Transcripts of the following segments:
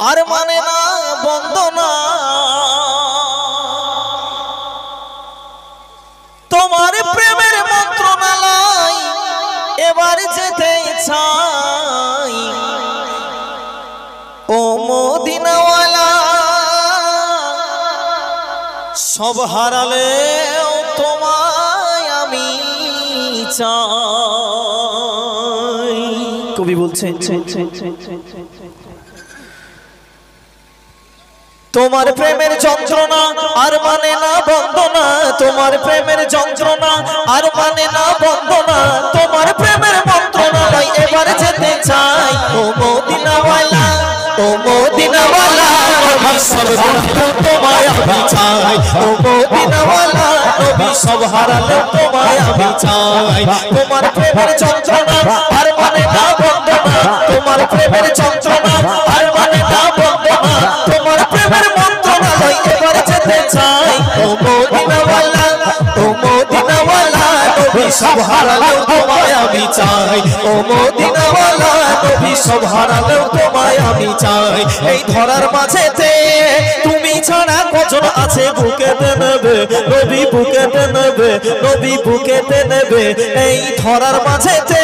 আর মানে না বন্দনা তোমার প্রেমের মন্ত্রণালয় এবার যেতে চাই ও মদিনাওয়ালা সব হারালেও তোমায় আমি চাই। কবি বলছেন তোমার প্রেমের যন্ত্রণা আর মানে না বন্দনা তোমার প্রেমের যন্ত্রণা আর মানে না বন্দনা তোমার প্রেমের মন্ত্রণালয় এবার যেতে চাই ও মদিনাওয়ালা ও মদিনাওয়ালা তোমায় আমি চাই ও মদিনাওয়ালা নবী সব হারালেও তোমায় আমি চাই তোমার প্রেমের যন্ত্রণা আর মানে না বন্দনা তোমার প্রেমের যন্ত্রণা আর মানে না বন্দনা তোমার প্রেমের মন্ত্রণালয় এবার যেতে চাই ও মদিনাওয়ালা ও মদিনাওয়ালা নবী সব হারালেও তোমায় আমি চাই ও মদিনাওয়ালা নবী সব হারালেও তোমায় আমি চাই এই ধরার মাঝেতে তুমি ছাড়া কজন আছে বুকেতে নেবে নবী বুকেতে নেবে নবী বুকেতে নেবে এই ধরার মাঝেতে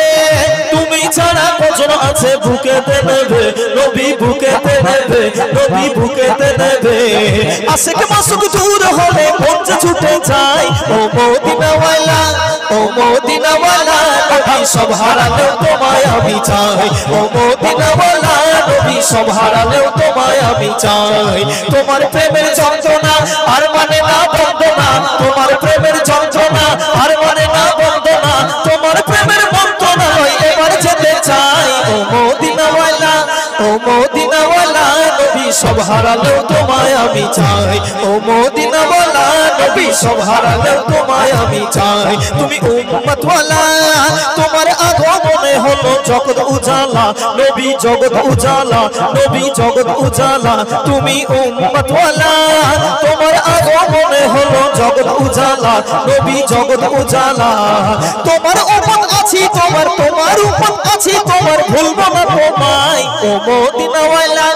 তুমি ছাড়া কজন আছে বুকেতে নেবে নবী বুকেতে নেবে নবী বুকেতে নেবে আশিক মাসুক দূর হলে পৌঁছে ছুটে যায় ও মদিনাওয়ালা ও মদিনাওয়ালা নবী সব হারালেও তোমায় আমি চাই ও মদিনাওয়ালা নবী সব হারালেও তোমায় আমি চাই তোমার প্রেমের যন্ত্রণা আর মানে না বন্দনা তোমার প্রেমের যন্ত্রণা আর মানে না বন্দনা তোমার প্রেমের মন্ত্রণালয় এবার যেতে চাই ও মদিনাওয়ালা ও মদিনাওয়ালা নবী সব হারালেও তোমায় আমি চাই ও মদিনাওয়ালা নবী সব হারালেও তোমায় আমি চাই তুমি উম্মতওয়ালা তোমার আগমনে হলো জগৎ উজালা নবী জগৎ উজালা নবী জগৎ উজালা তুমি উম্মতওয়ালা তোমার আগমনে হলো জগৎ উজালা নবী জগৎ উজালা তোমার উম্মত আছি তোমার উম্মত আছি তোমার ভুলবো না তোমায় ও মদিনাওয়ালা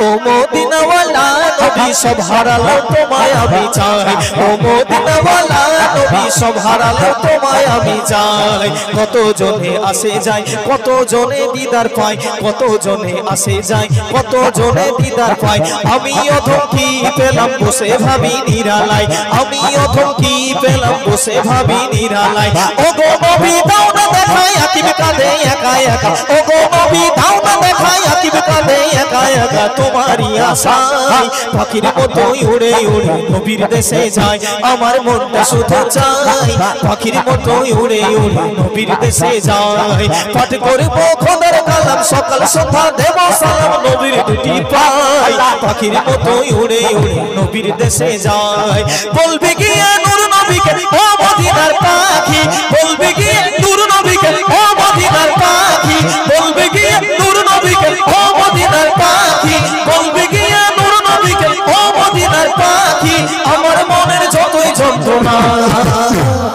ও মদিনাওয়ালা নবী সব হারালেও তোমায় আমি চাই ও মদিনাওয়ালা নবী সব হারালেও তোমায় আমি চাই কত জনে আসে যায় কত জনে দিদার পায় কত জনে আসে যায় কত জনে দিদার পায় আমি অধম কি পেলাম বসে ভাবি নিরালায় আমি অধম কি পেলাম বসে ভাবি নিরালায় ও গো নবী দাও না দেখায় আকিব কাঁদে একা একা ও গো নবী দাও না দেখায় আকিব কাঁদে একা একা তোমারই আশায় পাখির মতোই উড়ে উড়ে নবীর দেশে যায় আমার মনটা শুধু চাই পাখির মতোই উড়ে উড়ে নবীর দেশে যায় পাঠ করব খোদার কালাম সকাল সন্ধ্যা দেব সালাম নবীর দুটি পাই পাখির মতোই উড়ে উড়ে নবীর দেশে যায় বলবে গিয়ে নূর নবীকে ও মদিনার পাখি বলবে গিয়ে নূর নবীকে ও মদিনার পাখি বলবে গিয়ে নূর নবীকে ও মদিনার পাখি বলবে গিয়ে নূর নবীকে ও মদিনার পাখি আমার মনের যতই যন্ত্রণা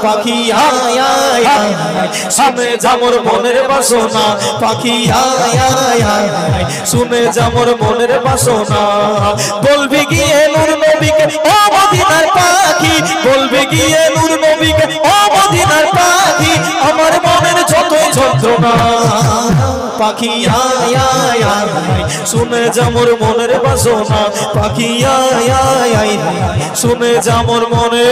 পাখি আয় আয় আয় শুনে যামর মনের বাসনা পাখি আয় আয় আয় শুনে যামর মনের বাসনা বলবে গিয়ে নূর নবীকে ও মদিনার পাখি বলবে গিয়ে নূর নবীকে ও মদিনার পাখি আমার মনের যতই যন্ত্রণা পাখি আয় আয় আয় শুনে যামর মনের বাসনা পাখি আয় আয় আয় শুনে যামর মনে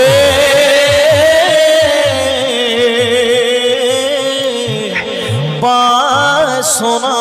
বাসনা।